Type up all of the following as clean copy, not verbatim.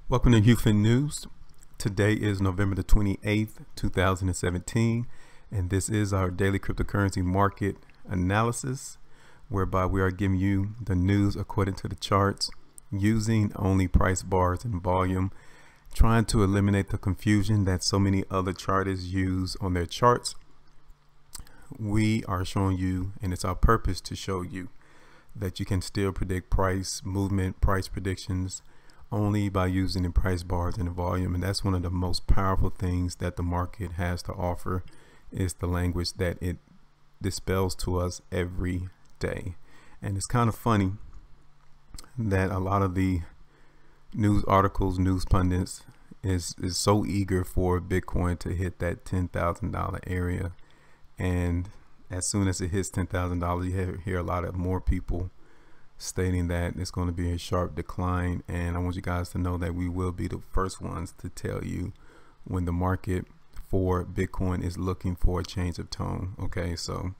Welcome to HueFin News. Today is November the 28th, 2017, and this is our daily cryptocurrency market analysis, whereby we are giving you the news according to the charts, using only price bars and volume, trying to eliminate the confusion that so many other chartists use on their charts. We are showing you, and it's our purpose to show you, that you can still predict price movement, price predictions, only by using the price bars and the volume. And that's one of the most powerful things that the market has to offer, is the language that it dispels to us every day. And it's kind of funny that a lot of the news articles, news pundits is so eager for Bitcoin to hit that $10,000 area, and as soon as it hits $10,000, you hear a lot of more people stating that it's going to be a sharp decline. And I want you guys to know that we will be the first ones to tell you when the market for Bitcoin is looking for a change of tone. Okay, so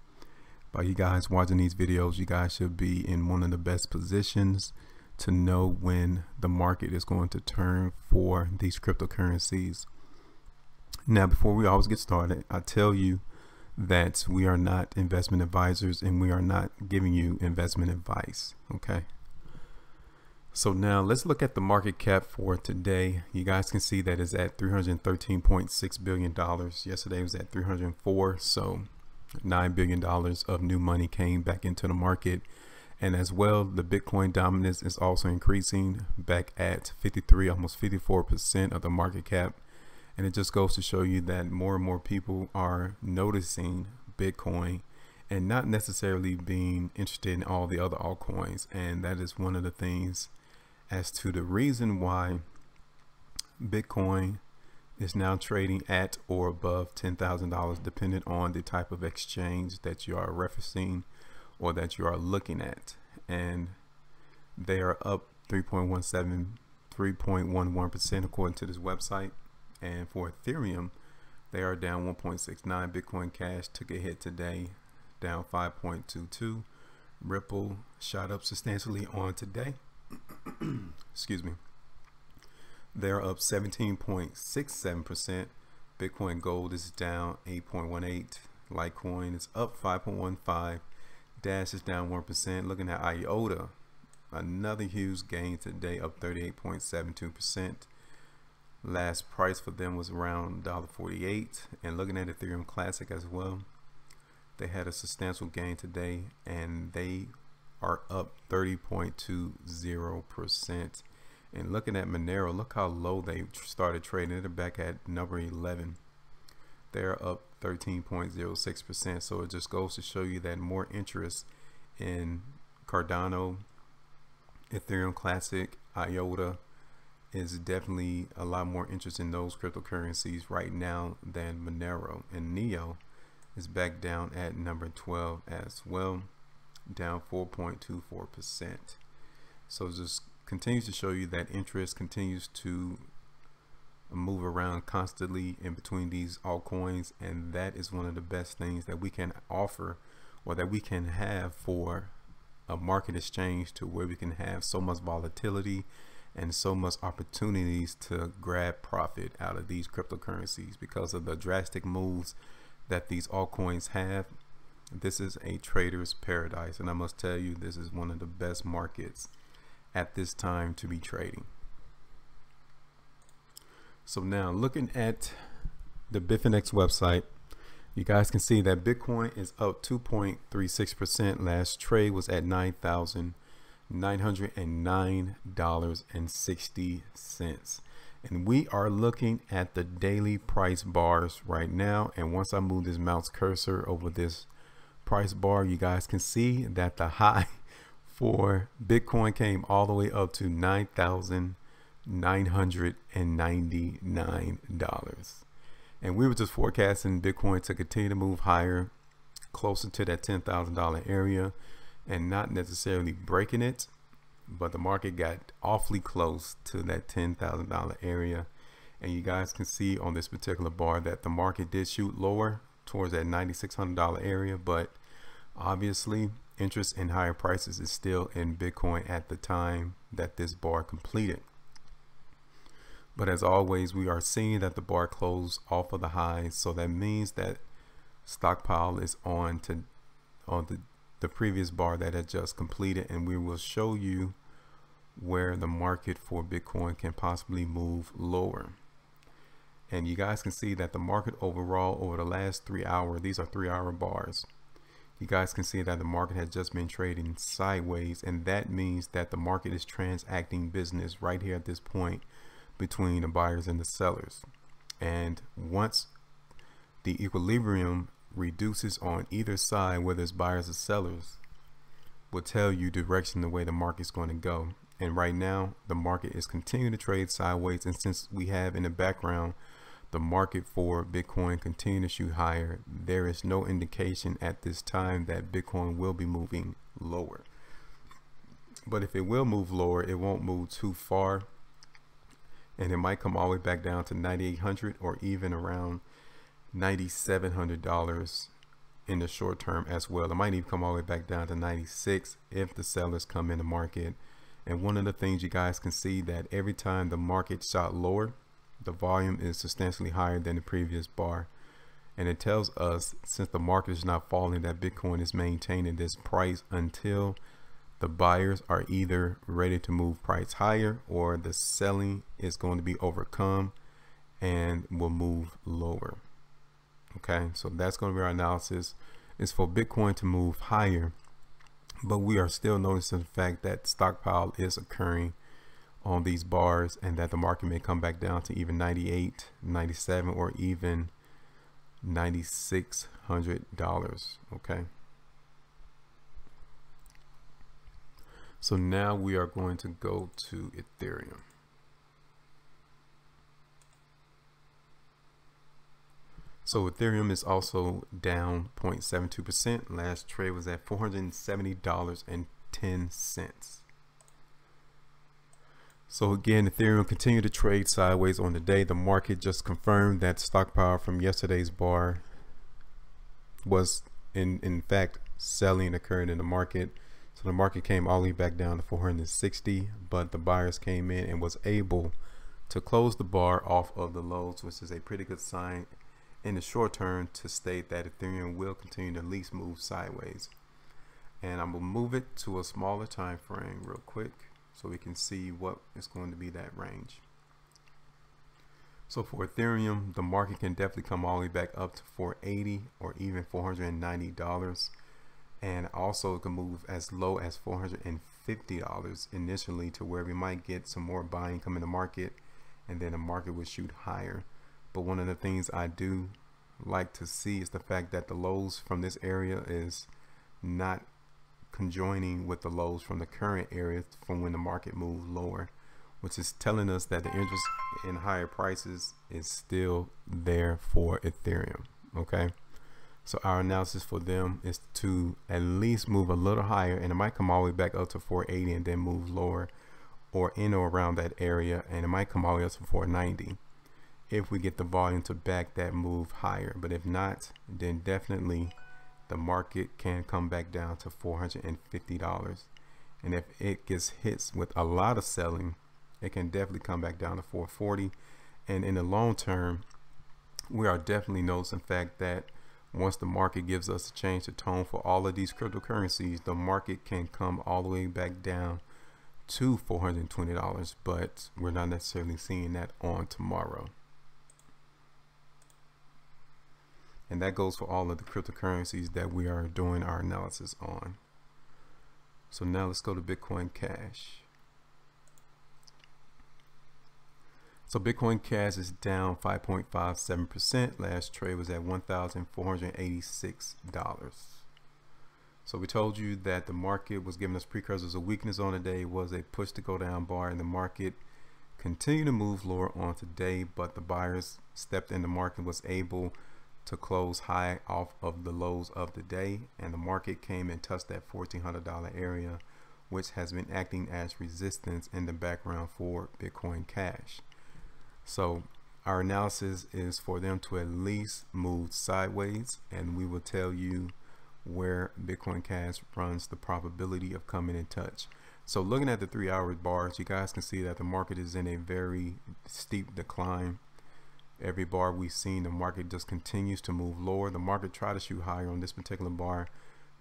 by you guys watching these videos, you guys should be in one of the best positions to know when the market is going to turn for these cryptocurrencies. Now, before we always get started, I tell you that we are not investment advisors and we are not giving you investment advice. Okay, so now let's look at the market cap for today. You guys can see that it's at $313.6 billion. Yesterday it was at 304, so $9 billion of new money came back into the market. And as well, the Bitcoin dominance is also increasing, back at 53, almost 54% of the market cap. And it just goes to show you that more and more people are noticing Bitcoin and not necessarily being interested in all the other altcoins. And that is one of the things as to the reason why Bitcoin is now trading at or above $10,000, depending on the type of exchange that you are referencing or that you are looking at. And they are up 3.11% according to this website. And for Ethereum, they are down 1.69. Bitcoin Cash took a hit today, down 5.22. Ripple shot up substantially on today. Excuse me. They're up 17.67%. Bitcoin Gold is down 8.18. Litecoin is up 5.15. Dash is down 1%. Looking at IOTA, another huge gain today, up 38.72%. Last price for them was around $1.48. And looking at Ethereum Classic as well, they had a substantial gain today, and they are up 30.20%. And looking at Monero, look how low they started trading. They're back at number 11. They're up 13.06%. So it just goes to show you that more interest in Cardano, Ethereum Classic, IOTA is definitely a lot more interest in those cryptocurrencies right now than Monero. And Neo is back down at number 12 as well, down 4.24%. So it just continues to show you that interest continues to move around constantly in between these altcoins, and that is one of the best things that we can offer, or that we can have for a market exchange, to where we can have so much volatility and so much opportunities to grab profit out of these cryptocurrencies because of the drastic moves that these altcoins have. This is a trader's paradise, and I must tell you, this is one of the best markets at this time to be trading. So now, looking at the Bitfinex website, you guys can see that Bitcoin is up 2.36%. Last trade was at $9,909.60. And we are looking at the daily price bars right now. And once I move this mouse cursor over this price bar, you guys can see that the high for Bitcoin came all the way up to $9,999. And we were just forecasting Bitcoin to continue to move higher, closer to that $10,000 area, and not necessarily breaking it, but the market got awfully close to that $10,000 area. And you guys can see on this particular bar that the market did shoot lower towards that $9,600 area, but obviously interest in higher prices is still in Bitcoin at the time that this bar completed. But as always, we are seeing that the bar closed off of the highs, so that means that stockpile is on the previous bar that had just completed, and we will show you where the market for Bitcoin can possibly move lower. And you guys can see that the market overall over the last 3 hours, these are 3-hour bars, you guys can see that the market has just been trading sideways, and that means that the market is transacting business right here at this point between the buyers and the sellers. And once the equilibrium reduces on either side, whether it's buyers or sellers, will tell you direction the way the market's going to go. And right now the market is continuing to trade sideways, and since we have in the background the market for Bitcoin continue to shoot higher, there is no indication at this time that Bitcoin will be moving lower. But if it will move lower, it won't move too far, and it might come all the way back down to $9,800 or even around $9,700 in the short term as well. It might even come all the way back down to 96 if the sellers come in the market. And one of the things you guys can see that every time the market shot lower, the volume is substantially higher than the previous bar. And it tells us, since the market is not falling, that Bitcoin is maintaining this price until the buyers are either ready to move price higher or the selling is going to be overcome and will move lower. Okay, so that's going to be our analysis. It's for Bitcoin to move higher, but we are still noticing the fact that stockpile is occurring on these bars, and that the market may come back down to even 98, 97, or even $9,600. Okay, so now we are going to go to Ethereum. So Ethereum is also down 0.72%. Last trade was at $470.10. So again, Ethereum continued to trade sideways on the day. The market just confirmed that stockpile from yesterday's bar was in fact selling occurred in the market. So the market came all the way back down to 460, but the buyers came in and was able to close the bar off of the lows, which is a pretty good sign in the short term to state that Ethereum will continue to at least move sideways. And I'm gonna move it to a smaller time frame real quick so we can see what is going to be that range. So for Ethereum, the market can definitely come all the way back up to $480 or even $490, and also it can move as low as $450 initially, to where we might get some more buying come in the market, and then the market would shoot higher. But one of the things I do like to see is the fact that the lows from this area is not conjoining with the lows from the current area from when the market moved lower, which is telling us that the interest in higher prices is still there for Ethereum. Okay, so our analysis for them is to at least move a little higher, and it might come all the way back up to 480 and then move lower or in or around that area, and it might come all the way up to 490 if we get the volume to back that move higher. But if not, then definitely the market can come back down to $450, and if it gets hits with a lot of selling, it can definitely come back down to 440. And in the long term, we are definitely noticing the fact that once the market gives us a change of tone for all of these cryptocurrencies, the market can come all the way back down to $420, but we're not necessarily seeing that on tomorrow. And that goes for all of the cryptocurrencies that we are doing our analysis on. So now let's go to Bitcoin Cash. So Bitcoin Cash is down 5.57%. Last trade was at $1,486. So we told you that the market was giving us precursors of weakness on the day. It was a push to go down bar, and the market continued to move lower on today, but the buyers stepped in the market, was able to close high off of the lows of the day, and the market came and touched that $1,400 area, which has been acting as resistance in the background for Bitcoin Cash. So our analysis is for them to at least move sideways, and we will tell you where Bitcoin Cash runs the probability of coming in touch. So looking at the 3-hour bars, you guys can see that the market is in a very steep decline. Every bar we've seen, the market just continues to move lower. The market tried to shoot higher on this particular bar,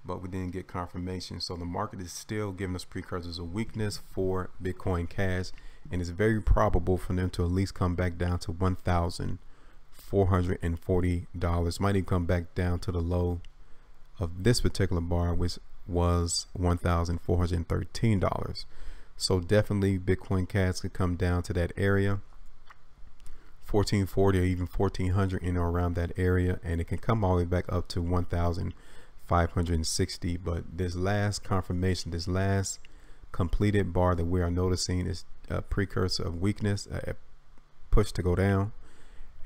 but we didn't get confirmation. So the market is still giving us precursors of weakness for Bitcoin Cash, and it's very probable for them to at least come back down to $1,440. Might even come back down to the low of this particular bar, which was $1,413. So definitely Bitcoin Cash could come down to that area, 1440 or even 1400, in or around that area, and it can come all the way back up to 1,560. But this last confirmation, this last completed bar that we are noticing, is a precursor of weakness, a push to go down,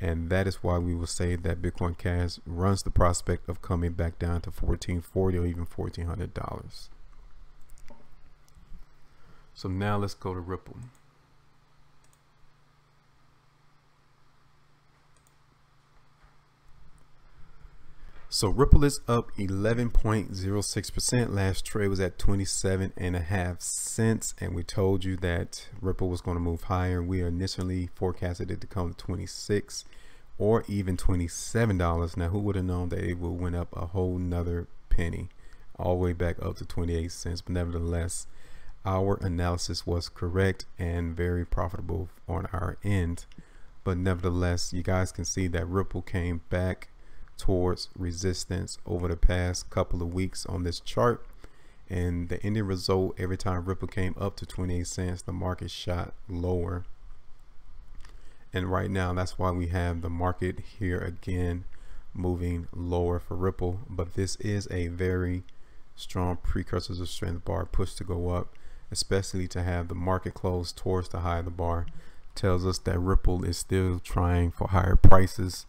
and that is why we will say that Bitcoin Cash runs the prospect of coming back down to 1440 or even $1,400. So now let's go to Ripple. So Ripple is up 11.06%. Last trade was at 27.5 cents, and we told you that Ripple was going to move higher. We initially forecasted it to come to 26 or even $27. Now, who would have known that it would went up a whole nother penny, all the way back up to 28 cents? But nevertheless, our analysis was correct and very profitable on our end. But nevertheless, you guys can see that Ripple came back towards resistance over the past couple of weeks on this chart, and the ending result, every time Ripple came up to 28 cents, the market shot lower. And right now, that's why we have the market here again moving lower for Ripple. But this is a very strong precursors of strength bar push to go up, especially to have the market close towards the high of the bar. Tells us that Ripple is still trying for higher prices.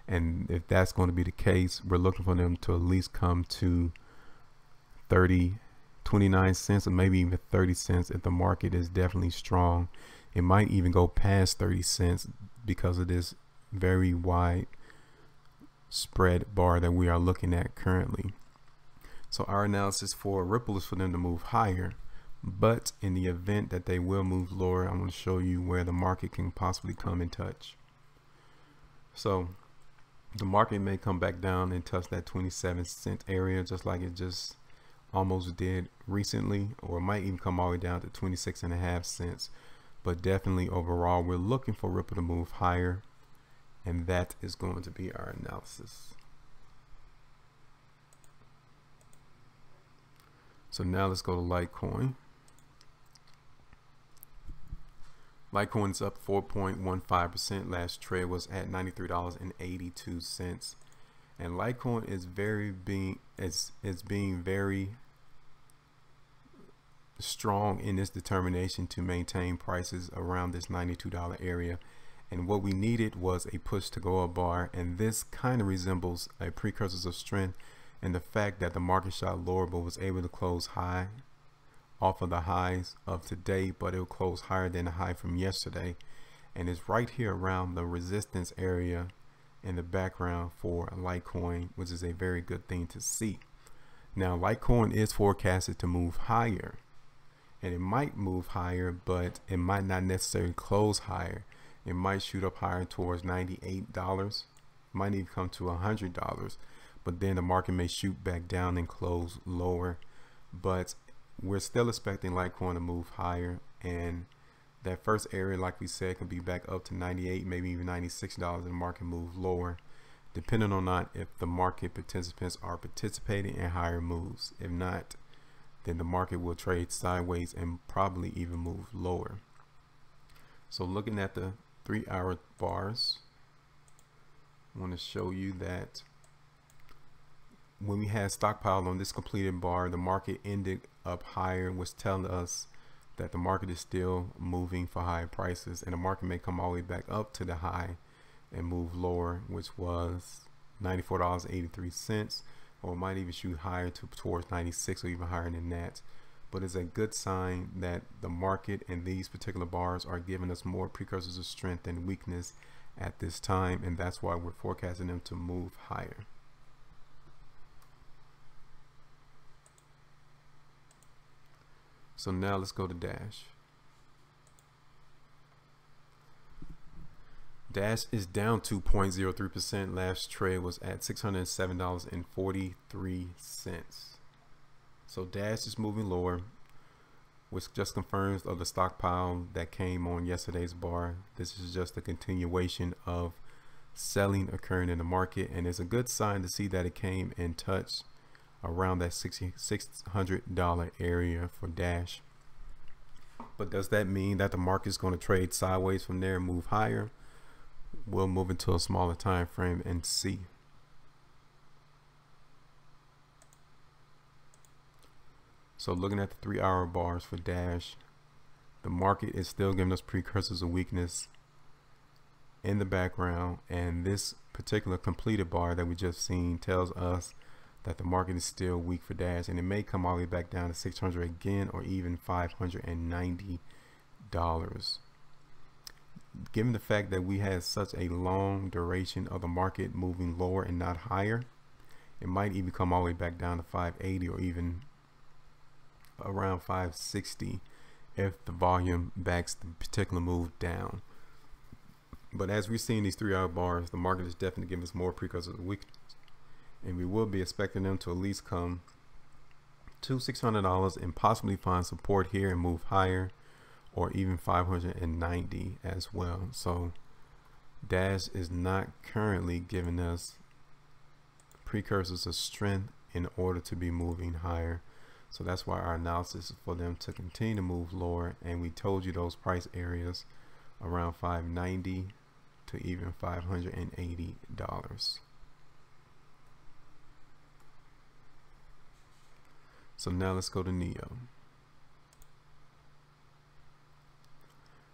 And if that's going to be the case, we're looking for them to at least come to 29 cents or maybe even 30 cents if the market is definitely strong. It might even go past 30 cents because of this very wide spread bar that we are looking at currently. So our analysis for Ripple is for them to move higher, but in the event that they will move lower, I'm going to show you where the market can possibly come in touch. So the market may come back down and touch that 27 cent area, just like it just almost did recently, or it might even come all the way down to 26.5 cents. But definitely overall, we're looking for Ripple to move higher, and that is going to be our analysis. So now let's go to Litecoin. Litecoin is up 4.15%. Last trade was at $93.82, and Litecoin is being very strong in its determination to maintain prices around this $92 area. And what we needed was a push to go up bar, and this kind of resembles a precursors of strength, and the fact that the market shot lower but was able to close high off of the highs of today, but it will close higher than the high from yesterday, and it's right here around the resistance area in the background for Litecoin, which is a very good thing to see. Now Litecoin is forecasted to move higher, and it might move higher, but it might not necessarily close higher. It might shoot up higher towards $98, might even come to $100, but then the market may shoot back down and close lower. But we're still expecting Litecoin to move higher, and that first area, like we said, can be back up to $98, maybe even $96, and the market move lower, depending on not if the market participants are participating in higher moves. If not, then the market will trade sideways and probably even move lower. So looking at the 3-hour bars, I want to show you that when we had stockpile on this completed bar, the market ended up higher, which telling us that the market is still moving for higher prices, and the market may come all the way back up to the high and move lower, which was $94.83, or might even shoot higher towards 96 or even higher than that. But it's a good sign that the market and these particular bars are giving us more precursors of strength and weakness at this time, and that's why we're forecasting them to move higher. So now let's go to Dash. Dash is down 2.03%. Last trade was at $607.43. So Dash is moving lower, which just confirms of the stockpile that came on yesterday's bar. This is just a continuation of selling occurring in the market, and it's a good sign to see that it came and touched around that $600 area for Dash. But does that mean that the market is going to trade sideways from there and move higher? We'll move into a smaller time frame and see. So looking at the 3-hour bars for Dash, the market is still giving us precursors of weakness in the background, and this particular completed bar that we just seen tells us that the market is still weak for Dash, and it may come all the way back down to 600 again, or even $590. Given the fact that we had such a long duration of the market moving lower and not higher, it might even come all the way back down to 580 or even around 560 if the volume backs the particular move down. But as we're seeing these 3-hour bars, the market is definitely giving us more precursors of weakness, and we will be expecting them to at least come to $600 and possibly find support here and move higher, or even 590 as well. So Dash is not currently giving us precursors of strength in order to be moving higher. So that's why our analysis is for them to continue to move lower, and we told you those price areas around 590 to even $580. So now let's go to Neo.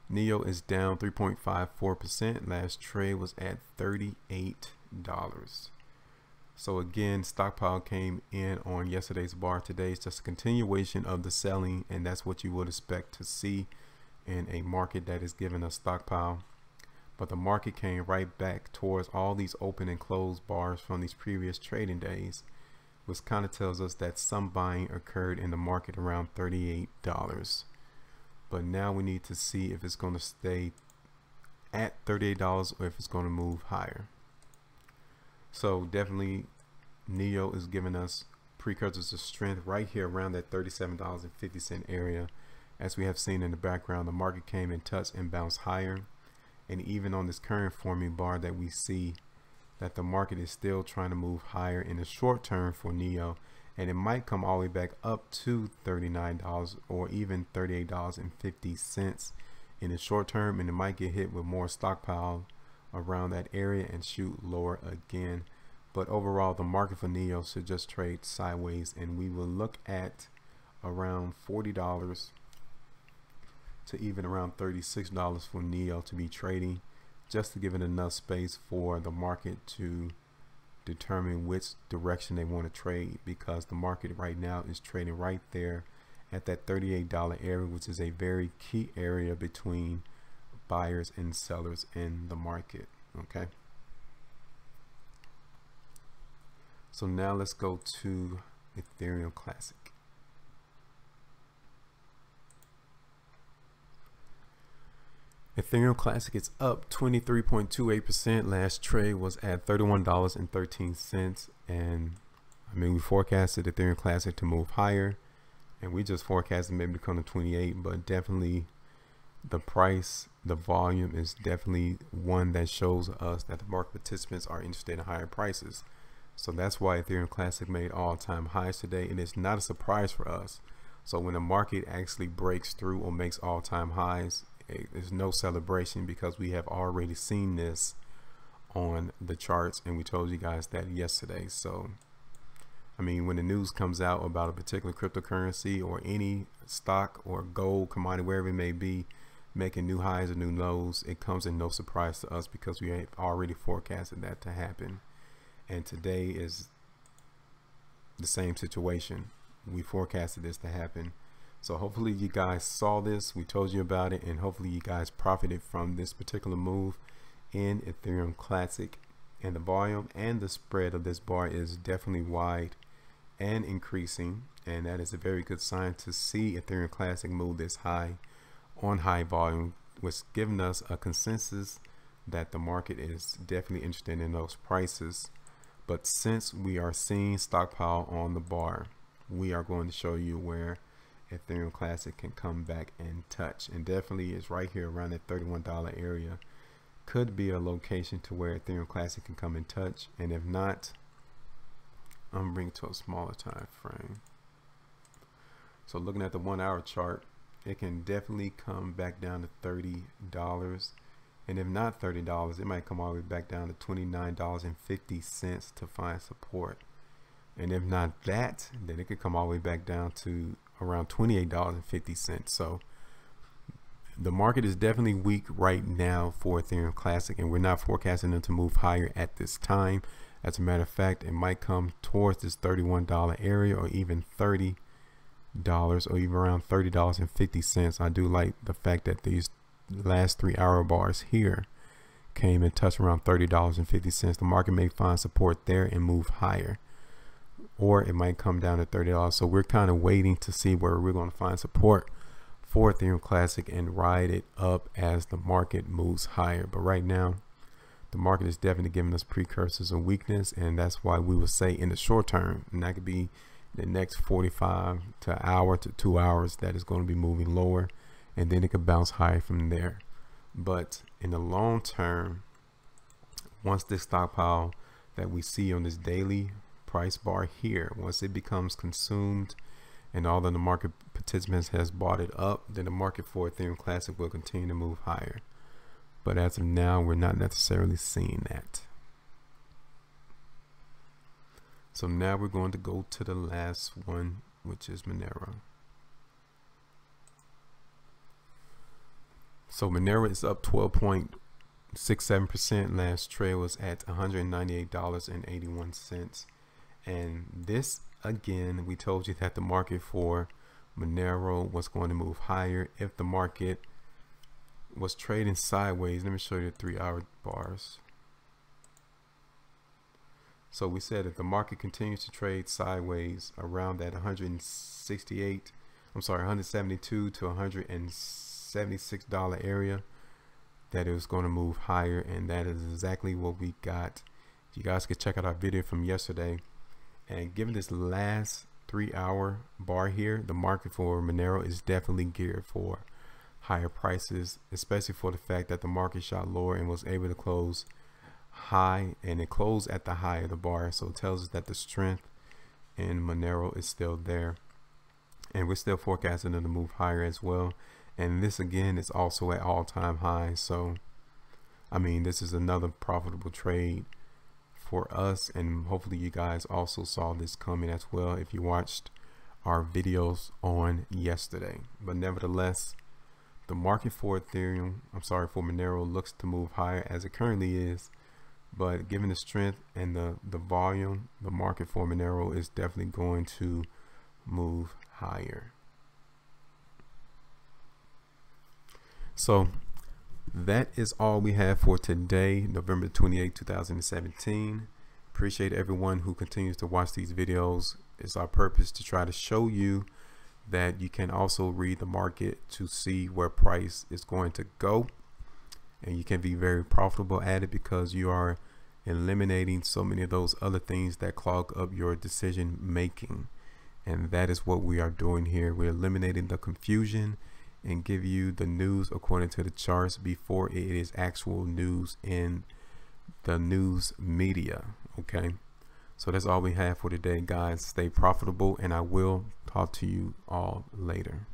Neo is down 3.54%. Last trade was at $38. So again, stockpile came in on yesterday's bar. Today is just a continuation of the selling, and that's what you would expect to see in a market that is giving a stockpile. But the market came right back towards all these open and closed bars from these previous trading days, which kind of tells us that some buying occurred in the market around $38. But now we need to see if it's going to stay at $38 or if it's going to move higher. So definitely Neo is giving us precursors of strength right here around that $37.50 area. As we have seen in the background, the market came and touched and bounced higher. And even on this current forming bar that we see that the market is still trying to move higher in the short term for Neo, and it might come all the way back up to $39 or even $38.50 in the short term, and it might get hit with more stockpile around that area and shoot lower again. But overall, the market for Neo should just trade sideways, and we will look at around $40 to even around $36 for Neo to be trading, just to give it enough space for the market to determine which direction they want to trade, because the market right now is trading right there at that $38 area, which is a very key area between buyers and sellers in the market. Okay, so now let's go to Ethereum Classic. Ethereum Classic is up 23.28%. Last trade was at $31.13, and I mean, we forecasted Ethereum Classic to move higher, and we just forecasted maybe to come to 28, but definitely the price, the volume is definitely one that shows us that the market participants are interested in higher prices. So that's why Ethereum Classic made all-time highs today, and it's not a surprise for us. So when the market actually breaks through or makes all-time highs, there's no celebration, because we have already seen this on the charts, and we told you guys that yesterday. So I mean, when the news comes out about a particular cryptocurrency or any stock or gold, commodity, wherever it may be, making new highs or new lows, it comes in no surprise to us, because we have already forecasted that to happen. And today is the same situation. We forecasted this to happen. So hopefully you guys saw this, we told you about it, and hopefully you guys profited from this particular move in Ethereum Classic. And the volume and the spread of this bar is definitely wide, and increasing, and that is a very good sign to see Ethereum Classic move this high on high volume, which giving us a consensus that the market is definitely interested in those prices. But since we are seeing stockpile on the bar, we are going to show you where Ethereum Classic can come back and touch, and definitely is right here around that $31 area. Could be a location to where Ethereum Classic can come and touch, and if not, I'm bringing it to a smaller time frame. So looking at the 1 hour chart, it can definitely come back down to $30, and if not $30, it might come all the way back down to $29.50 to find support. And if not that, then it could come all the way back down to around $28.50. So the market is definitely weak right now for Ethereum Classic, and we're not forecasting them to move higher at this time. As a matter of fact, it might come towards this $31 area, or even $30, or even around $30.50. I do like the fact that these last 3 hour bars here came and touched around $30.50. The market may find support there and move higher, or it might come down to $30. So we're kind of waiting to see where we're going to find support for Ethereum Classic and ride it up as the market moves higher. But right now, the market is definitely giving us precursors of weakness, and that's why we would say in the short term, and that could be the next 45 to an hour to 2 hours, that is going to be moving lower, and then it could bounce higher from there. But in the long term, once this stockpile that we see on this daily price bar here, once it becomes consumed and all of the market participants has bought it up, then the market for Ethereum Classic will continue to move higher. But as of now, we're not necessarily seeing that. So now we're going to go to the last one, which is Monero. So Monero is up 12.67%. Last trade was at $198.81. And this, again, we told you that the market for Monero was going to move higher if the market was trading sideways. Let me show you the 3 hour bars. So we said if the market continues to trade sideways around that $172 to $176 area, that it was going to move higher, and that is exactly what we got. You guys could check out our video from yesterday, and given this last 3 hour bar here, the market for Monero is definitely geared for higher prices, especially for the fact that the market shot lower and was able to close high, and it closed at the high of the bar. So it tells us that the strength in Monero is still there, and we're still forecasting it to move higher as well. And this again is also at all-time highs. So I mean, this is another profitable trade for us, and hopefully you guys also saw this coming as well if you watched our videos on yesterday. But nevertheless, the market for for Monero looks to move higher as it currently is, but given the strength and the volume, the market for Monero is definitely going to move higher. So that is all we have for today, November 28, 2017. Appreciate everyone who continues to watch these videos. It's our purpose to try to show you that you can also read the market to see where price is going to go, and you can be very profitable at it because you are eliminating so many of those other things that clog up your decision making. And that is what we are doing here. We're eliminating the confusion and give you the news according to the charts before it is actual news in the news media. Okay, so that's all we have for today, guys. Stay profitable, and I will talk to you all later.